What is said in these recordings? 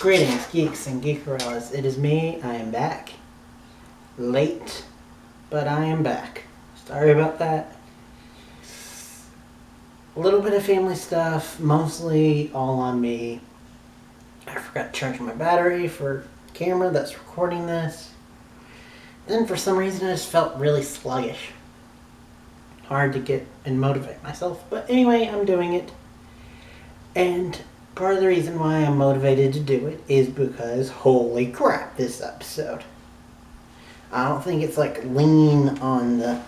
Greetings, geeks and geekerellas. It is me. I am back. Late, but I am back. Sorry about that. A little bit of family stuff, mostly all on me. I forgot to charge my battery for the camera that's recording this. Then for some reason I just felt really sluggish. Hard to get and motivate myself. But anyway, I'm doing it. And part of the reason why I'm motivated to do it is because holy crap, this episode. I don't think it's like lean on the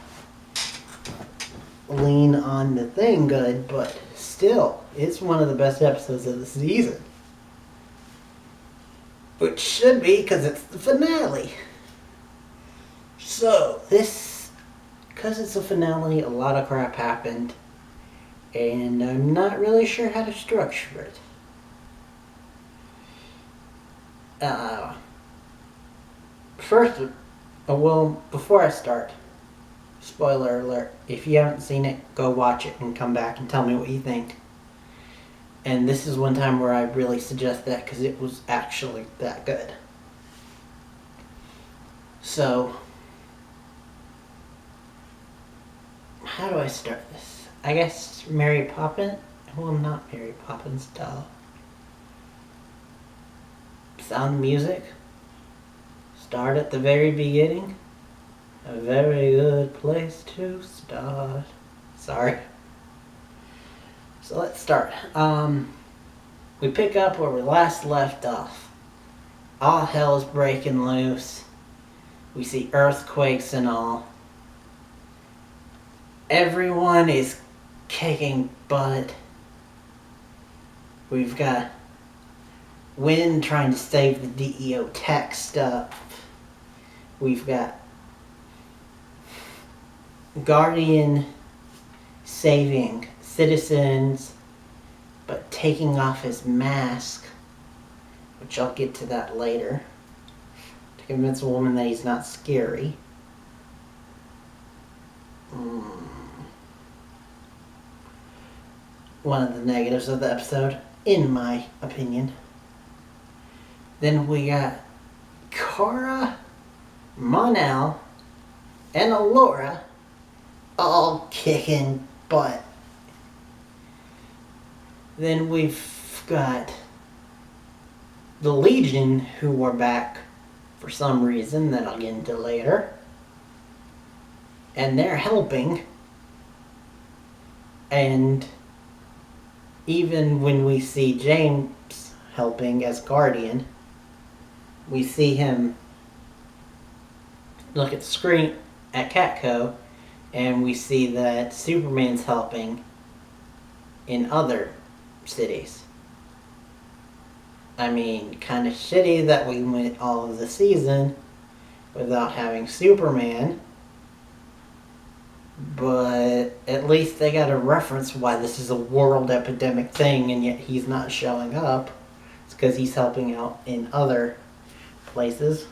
thing good, but still, it's one of the best episodes of the season. Which should be, because it's the finale. So, because it's a finale, a lot of crap happened, and I'm not really sure how to structure it. Before I start, spoiler alert, if you haven't seen it, go watch it and come back and tell me what you think. And this is one time where I really suggest that because it was actually that good. So, how do I start this? I guess Mary Poppins? Well, not Mary Poppins, duh. Sound music. Start at the very beginning. A very good place to start. Sorry. So let's start. We pick up where we last left off. All hell's breaking loose. We see earthquakes and all. Everyone is kicking butt. We've got Wynn trying to save the DEO tech stuff. We've got Guardian saving citizens, but taking off his mask, which I'll get to that later, to convince a woman that he's not scary. One of the negatives of the episode, in my opinion. Then we got Kara, Mon-El, and Alora all kicking butt. Then we've got the Legion, who are back for some reason that I'll get into later. And they're helping. And even when we see James helping as Guardian, we see him look at the screen at Catco, and we see that Superman's helping in other cities. I mean, kind of shitty that we went all of the season without having Superman, but at least they got a reference why this is a world epidemic thing, and yet he's not showing up. It's because he's helping out in other places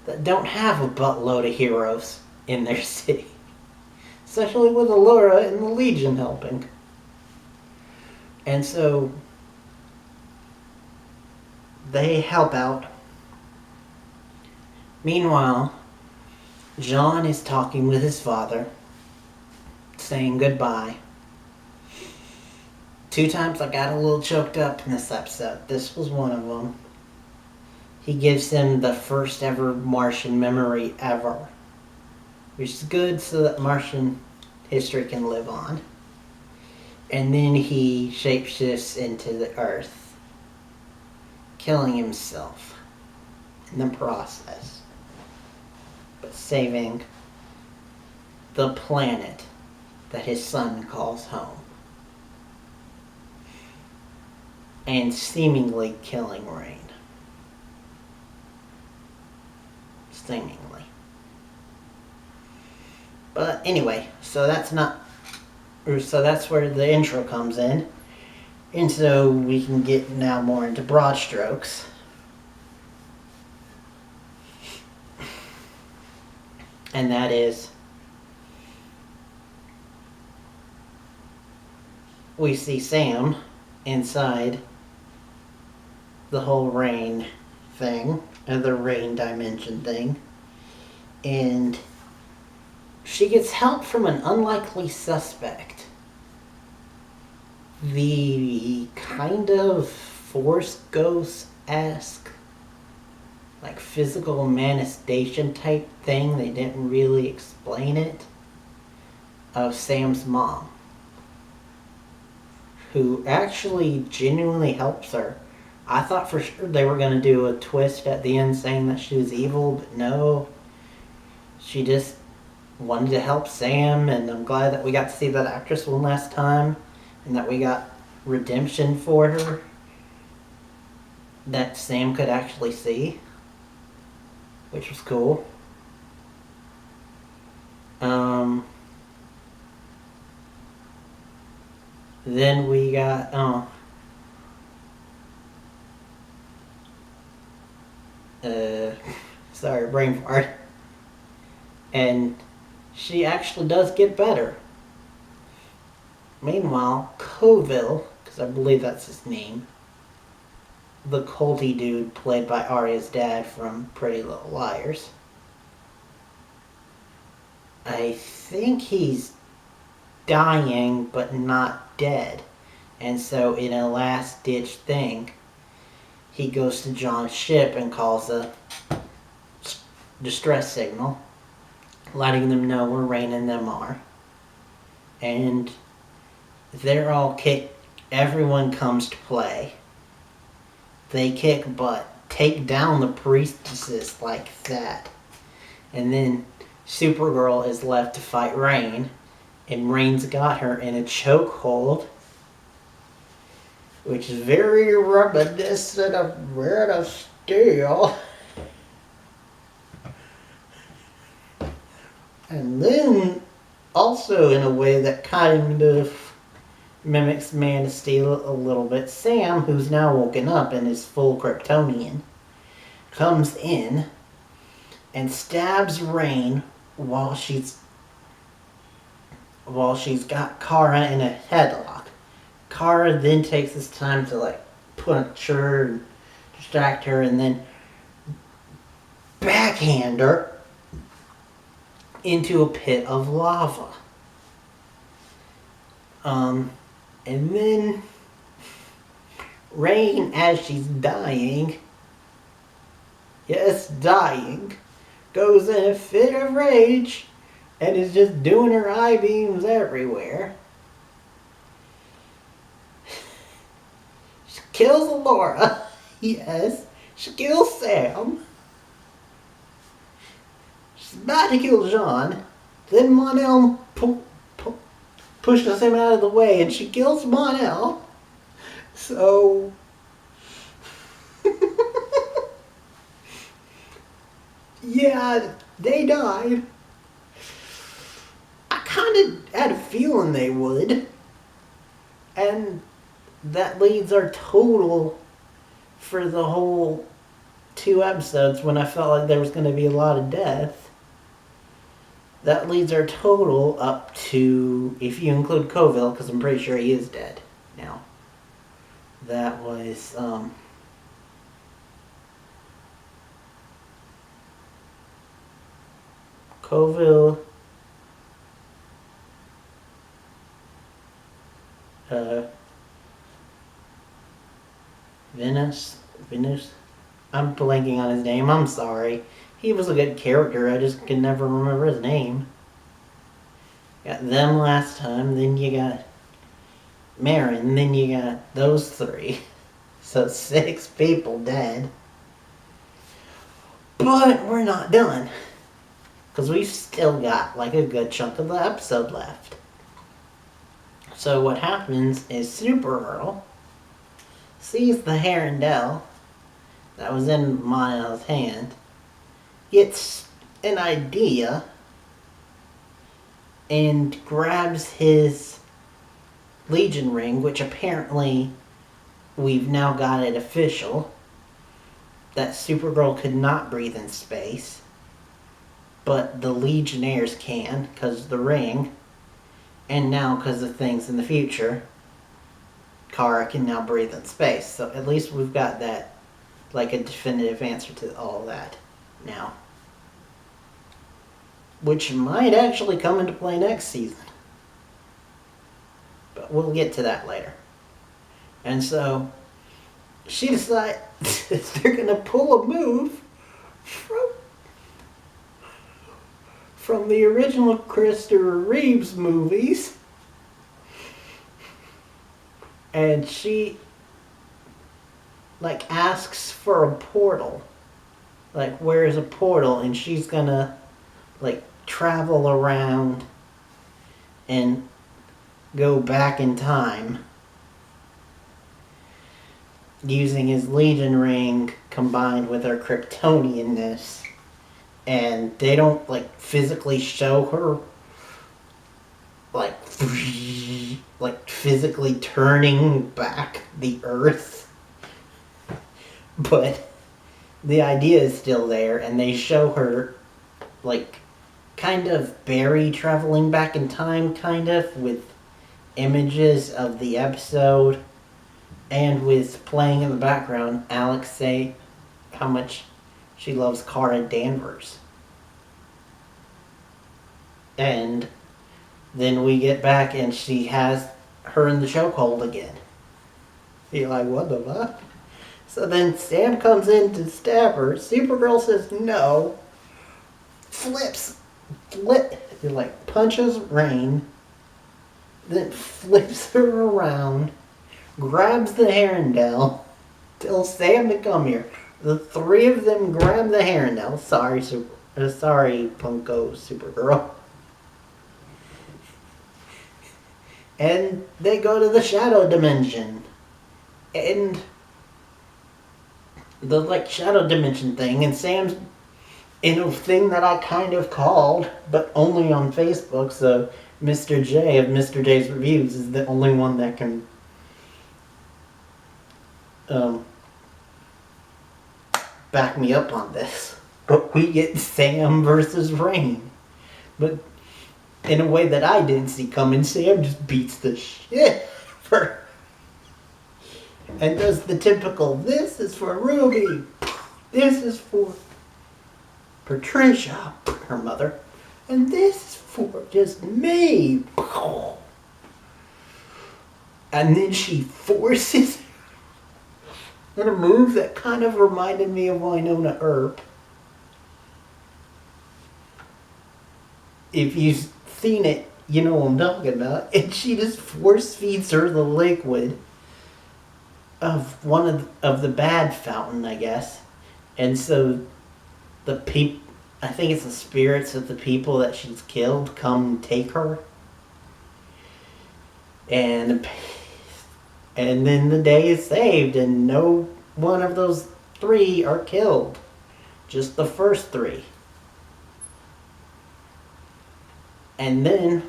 that don't have a buttload of heroes in their city. Especially with Alora and the Legion helping. And so they help out. Meanwhile, John is talking with his father, saying goodbye. 2 times I got a little choked up in this episode. This was one of them. He gives him the first ever Martian memory ever, which is good so that Martian history can live on. And then he shapeshifts into the Earth, killing himself in the process, but saving the planet that his son calls home. And seemingly killing Rain. Seemingly. But anyway, so that's where the intro comes in. And so we can get now more into broad strokes. And that is, we see Sam inside the whole rain thing, and the rain dimension thing. And she gets help from an unlikely suspect. The kind of Force Ghost-esque, like physical manifestation type thing, they didn't really explain it, of Sam's mom, who actually genuinely helps her. I thought for sure they were going to do a twist at the end saying that she was evil, but no. She just wanted to help Sam, and I'm glad that we got to see that actress one last time, and that we got redemption for her that Sam could actually see, which was cool. Then we got sorry, brain fart. And she actually does get better. Meanwhile, Coville, because I believe that's his name, the culty dude played by Arya's dad from Pretty Little Liars, I think he's dying but not dead. And so in a last ditch thing, he goes to John's ship and calls a distress signal, letting them know where Rain and them are. And they're all kicked. Everyone comes to play. They kick butt, take down the priestesses like that. And then Supergirl is left to fight Rain, and Rain's got her in a chokehold, which is very reminiscent of Man of Steel. And then, also in a way that kind of mimics Man of Steel a little bit, Sam, who's now woken up and is full Kryptonian, comes in and stabs Rain while she's got Kara in a headlock. Kara then takes this time to punch her and distract her, and then backhand her into a pit of lava. And then Rain, as she's dying, goes in a fit of rage and is just doing her eye beams everywhere. She kills Laura. Yes. She kills Sam. She's about to kill John. Then Mon-El pushes him out of the way and she kills Mon-El. So... yeah, they died. I kind of had a feeling they would. And that leads our total for the whole 2 episodes, when I felt like there was going to be a lot of death. That leads our total up to, if you include Coville, because I'm pretty sure he is dead now. That was, Coville, Venus, I'm blanking on his name, I'm sorry. He was a good character, I just can never remember his name. Got them last time, then you got Marin, then you got those 3. So 6 people dead. But we're not done. Because we've still got a good chunk of the episode left. So what happens is Supergirl sees the Herondale that was in Mon-El's hand, gets an idea, and grabs his Legion ring, which apparently we've now got it official, that Supergirl could not breathe in space, but the Legionnaires can, because of the ring, and now because of things in the future, Kara can now breathe in space. So at least we've got that like a definitive answer to all that now. Which might actually come into play next season. But we'll get to that later. And so she decides they're going to pull a move from the original Christopher Reeves movies. And she like asks for a portal. Like, where's a portal? And she's gonna like travel around and go back in time using his Legion ring combined with her Kryptonianness. And they don't like physically show her like physically turning back the earth, but the idea is still there, and they show her like kind of Barry traveling back in time, kind of with images of the episode, and with playing in the background Alex say how much she loves Cara Danvers. And then we get back and she has her in the chokehold again. You're like, what the fuck? So then Sam comes in to stab her. Supergirl says no. Punches Rain. Then flips her around. Grabs the Herondale. Tells Sam to come here. The three of them grab the Herondale. Sorry, Punko Supergirl. And they go to the shadow dimension. And the like shadow dimension thing, and Sam's in a thing that I kind of called, but only on Facebook, so Mr. J of Mr. J's Reviews is the only one that can back me up on this. But we get Sam versus Rain. But in a way that I didn't see coming, Sam just beats the shit for her. And does the typical, this is for Ruby, this is for Patricia, her mother, and this is for just me. And then she forces in a move that kind of reminded me of Winona Earp. If you've seen it, you know what I'm talking about. And she just force feeds her the liquid of one of the bad fountain, I guess. And so the I think it's the spirits of the people that she's killed come take her. And then the day is saved and no one of those three are killed. Just the first three. And then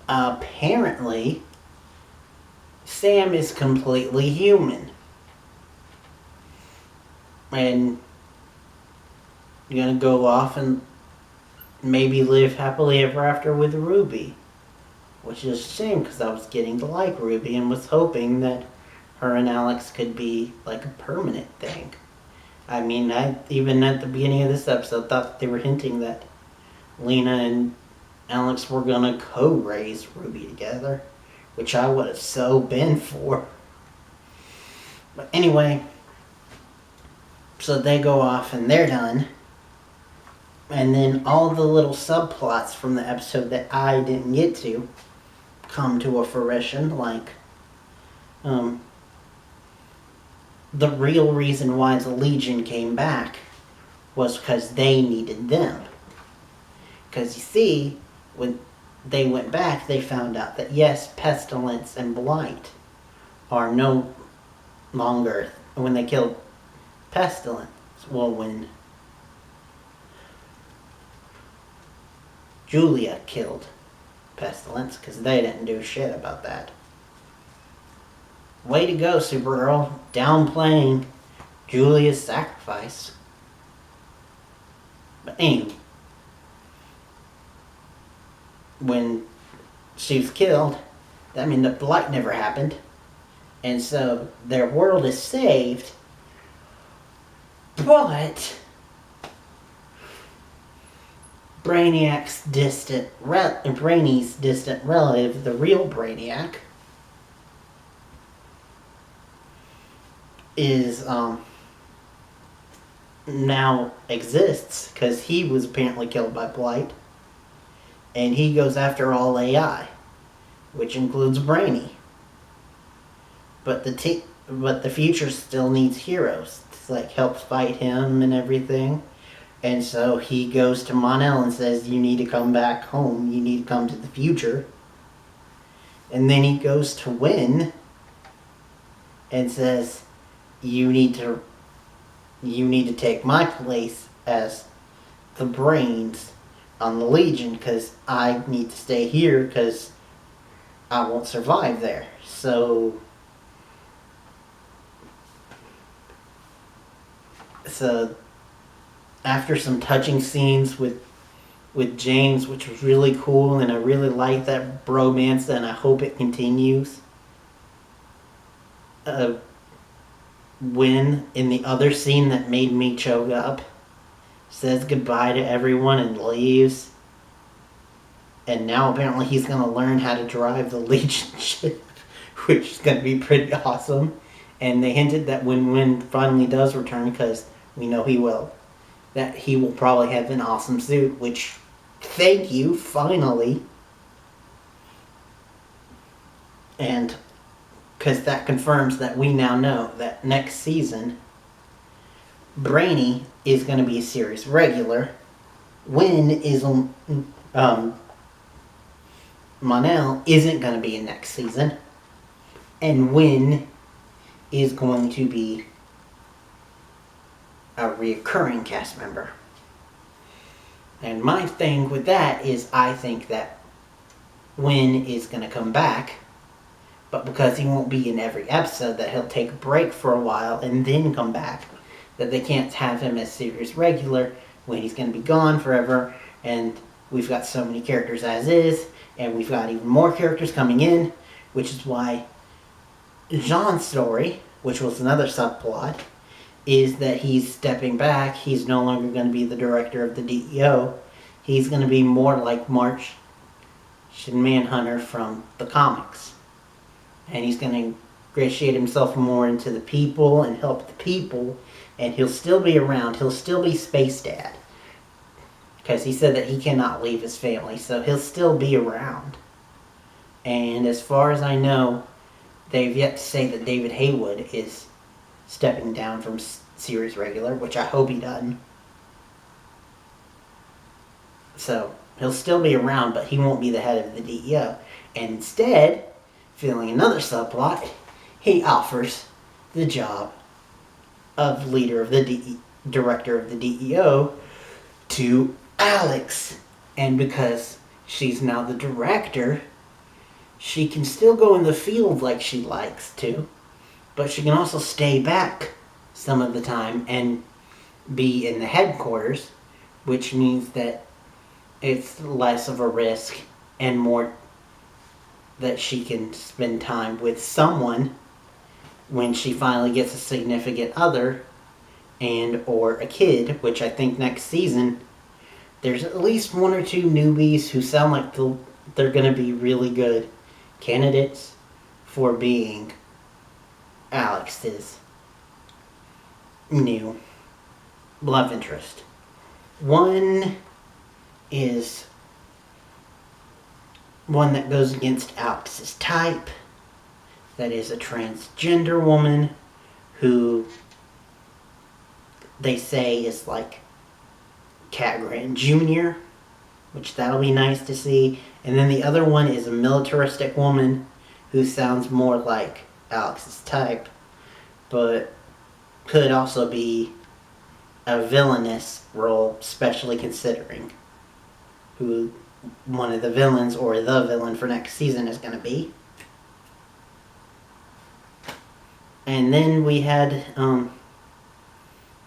apparently Sam is completely human. And you're gonna go off and maybe live happily ever after with Ruby. Which is a shame because I was getting to like Ruby and was hoping that her and Alex could be like a permanent thing. I mean, I even at the beginning of this episode thought they were hinting that Lena and Alex were gonna co-raise Ruby together, which I would have so been for. But anyway, so they go off and they're done. And then all the little subplots from the episode that I didn't get to come to a fruition, like the real reason why the Legion came back was because they needed them. Because you see, when they went back, they found out that yes, pestilence and blight are no longer, when they killed pestilence, well, when Julia killed pestilence, because they didn't do shit about that. Way to go, Supergirl, downplaying Julia's sacrifice. But anyway, when she was killed, that meant that the blight never happened. And so their world is saved, but Brainy's distant relative, the real Brainiac, is now exists because he was apparently killed by Blight, and he goes after all AI, which includes Brainy. But the future still needs heroes to like help fight him and everything. And so he goes to Mon-El and says, "You need to come back home. You need to come to the future." And then he goes to Win and says, "You need to take my place as the brains on the Legion because I need to stay here because I won't survive there." So after some touching scenes with James, which was really cool, and I really like that bromance, and I hope it continues. Win, in the other scene that made me choke up, says goodbye to everyone and leaves. And now apparently he's going to learn how to drive the Legion ship, which is going to be pretty awesome. And they hinted that when Win finally does return, because we know he will, that he will probably have an awesome suit, which, thank you, finally. And because that confirms that we now know that next season, Brainy is going to be a series regular. Win is Mon-El isn't going to be in next season, and Win is going to be a reoccurring cast member. And my thing with that is I think that Win is going to come back, but because he won't be in every episode, that he'll take a break for a while and then come back. That they can't have him as series regular when he's going to be gone forever, and we've got so many characters as is, and we've got even more characters coming in, which is why Jean's story, which was another subplot, is that he's stepping back. He's no longer going to be the director of the DEO. He's going to be more like Martian Manhunter from the comics. And he's going to ingratiate himself more into the people and help the people. And he'll still be around. He'll still be Space Dad. Because he said that he cannot leave his family. So he'll still be around. And as far as I know, they've yet to say that David Haywood is stepping down from series regular, which I hope he doesn't. So he'll still be around, but he won't be the head of the DEO. And instead, feeling another subplot, he offers the job of leader of the director of the DEO to Alex. And because she's now the director, she can still go in the field like she likes to, but she can also stay back some of the time and be in the headquarters, which means that it's less of a risk and more that she can spend time with someone when she finally gets a significant other and or a kid, which I think next season there's at least one or two newbies who sound like they're going to be really good candidates for being Alex's new love interest. One is one that goes against Alex's type. That is a transgender woman who they say is like Cat Grant Jr., which that'll be nice to see. And then the other one is a militaristic woman who sounds more like Alex's type, but could also be a villainous role, especially considering who one of the villains or the villain for next season is going to be. And then we had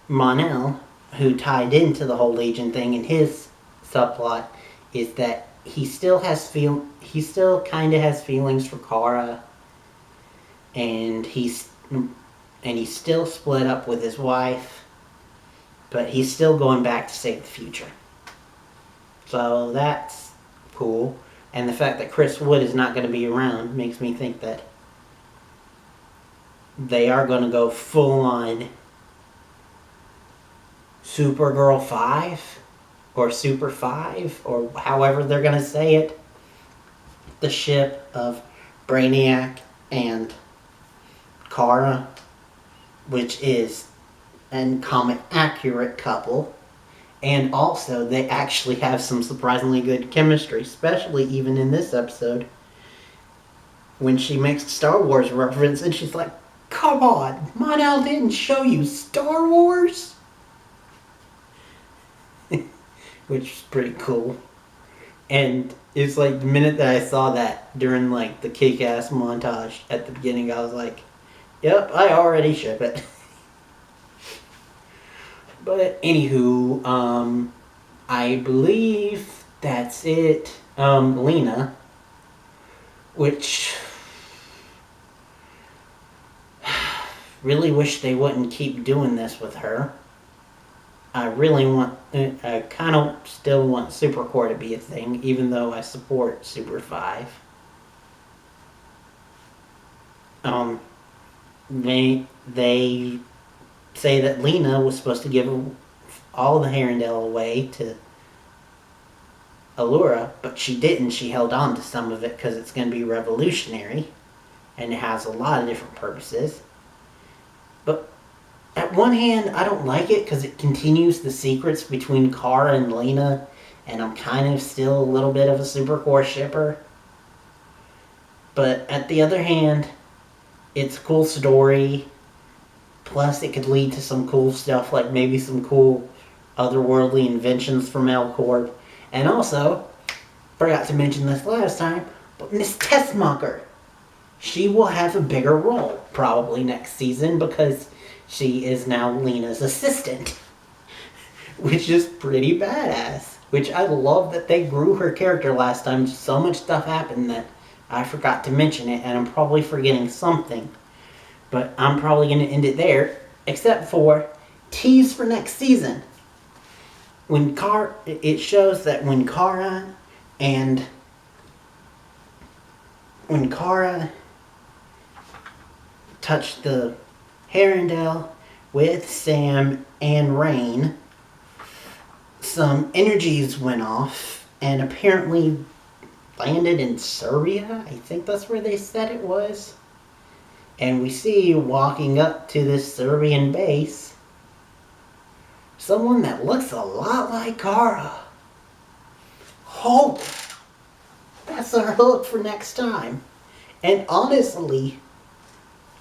Mon-El, who tied into the whole Legion thing, and his subplot is that he still kind of has feelings for Kara, and he's still split up with his wife, but he's still going back to save the future. So that's cool. And the fact that Chris Wood is not going to be around makes me think that they are going to go full on Supergirl 5 or Super 5 or however they're going to say it. The ship of Brainiac and Kara, which is a comic accurate couple. And also, they actually have some surprisingly good chemistry, especially even in this episode, when she makes a Star Wars reference and she's like, come on, Mon-El didn't show you Star Wars? Which is pretty cool. And it's like the minute that I saw that during like the kick-ass montage at the beginning, I was like, yep, I already ship it. But anywho, I believe that's it. Lena, which really wish they wouldn't keep doing this with her. I kind of still want Supercore to be a thing, even though I support Super 5. They say that Lena was supposed to give all the Herondale away to Allura, but she didn't. She held on to some of it because it's going to be revolutionary, and it has a lot of different purposes. But at one hand, I don't like it because it continues the secrets between Kara and Lena, and I'm kind of still a little bit of a Supercore shipper. But at the other hand, it's a cool story. Plus, it could lead to some cool stuff, like maybe some cool otherworldly inventions from L-Corp. And also, forgot to mention this last time, but Miss Tessmacher. She will have a bigger role, probably next season, because she is now Lena's assistant. Which is pretty badass. Which I love that they grew her character last time. So much stuff happened that I forgot to mention it, and I'm probably forgetting something. But I'm probably going to end it there, except for tease for next season. It shows that when Kara touched the Herondale with Sam and Rain, some energies went off and apparently landed in Serbia. I think that's where they said it was. And we see walking up to this Serbian base someone that looks a lot like Kara. Hope that's our hook for next time. And honestly,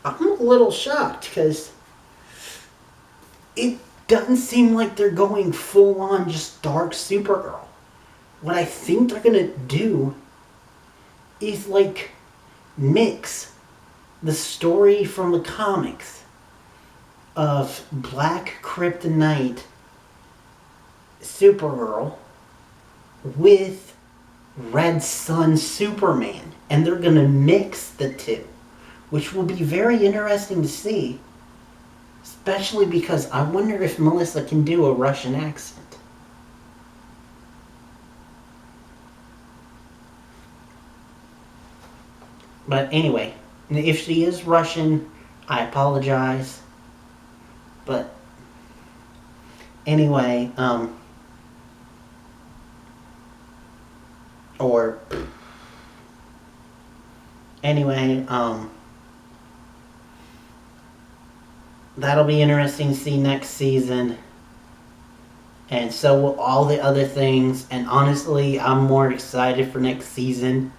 I'm a little shocked because it doesn't seem like they're going full on just dark Supergirl. What I think they're gonna do is like mix the story from the comics of Black Kryptonite Supergirl with Red Sun Superman, and they're gonna mix the two, which will be very interesting to see, especially because I wonder if Melissa can do a Russian accent. But anyway, if she is Russian, I apologize. But anyway, that'll be interesting to see next season. And so will all the other things. And honestly, I'm more excited for next season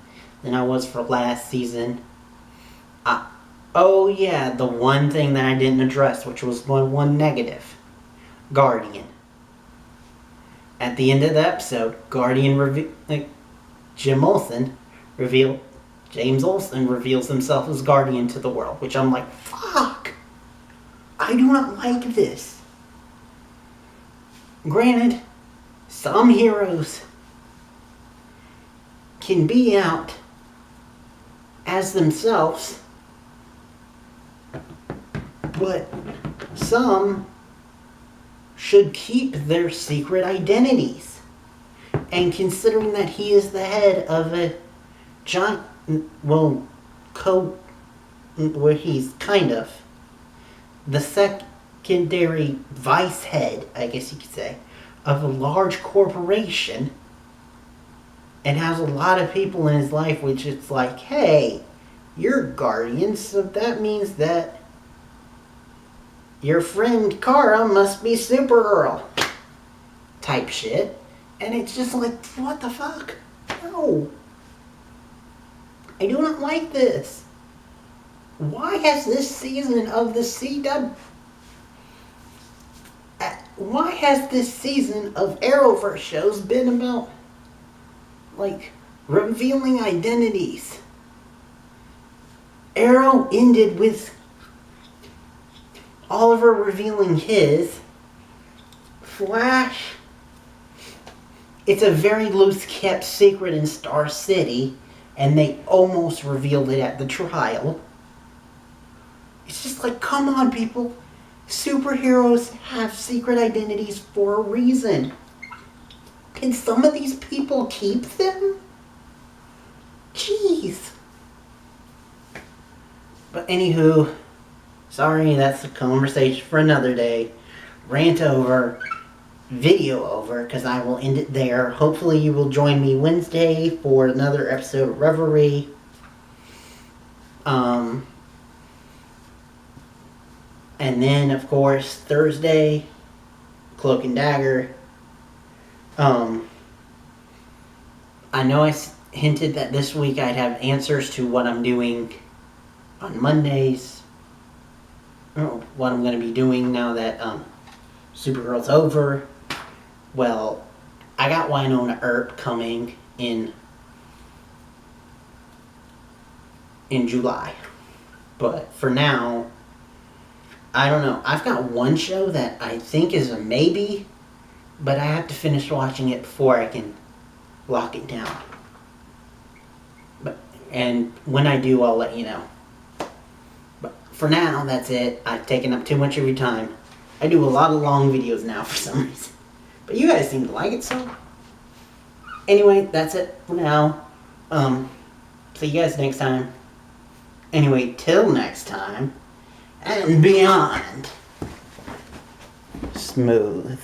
than I was for last season. Oh yeah, the one thing that I didn't address, which was my one negative. Guardian. At the end of the episode, James Olsen reveals himself as Guardian to the world, which I'm like, fuck! I do not like this. Granted, some heroes can be out as themselves But some should keep their secret identities. And considering that he is the head of a giant, well, where he's kind of the secondary vice head, I guess you could say, of a large corporation, and has a lot of people in his life, which it's like, hey, you're Guardian, so that means that your friend Kara must be Supergirl type shit. And it's just like, what the fuck? No. I do not like this. Why has this season of the CW... Why has this season of Arrowverse shows been about, like, revealing identities? Arrow ended with Oliver revealing his. Flash... It's a very loose kept secret in Star City, and they almost revealed it at the trial. It's just like, come on, people. Superheroes have secret identities for a reason. Can some of these people keep them? Jeez. But anywho, sorry, that's a conversation for another day. Rant over. Video over, because I will end it there. Hopefully you will join me Wednesday for another episode of Reverie. And then, of course, Thursday, Cloak and Dagger. I know I hinted that this week I'd have answers to what I'm doing on Mondays. What I'm going to be doing now that Supergirl's over. Well, I got Winona Earp coming in July. But for now, I don't know. I've got one show that I think is a maybe, but I have to finish watching it before I can lock it down. And when I do, I'll let you know. But for now, that's it. I've taken up too much of your time. I do a lot of long videos now for some reason. But you guys seem to like it, so... Anyway, that's it for now. See you guys next time. Anyway, till next time. And beyond. Smooth.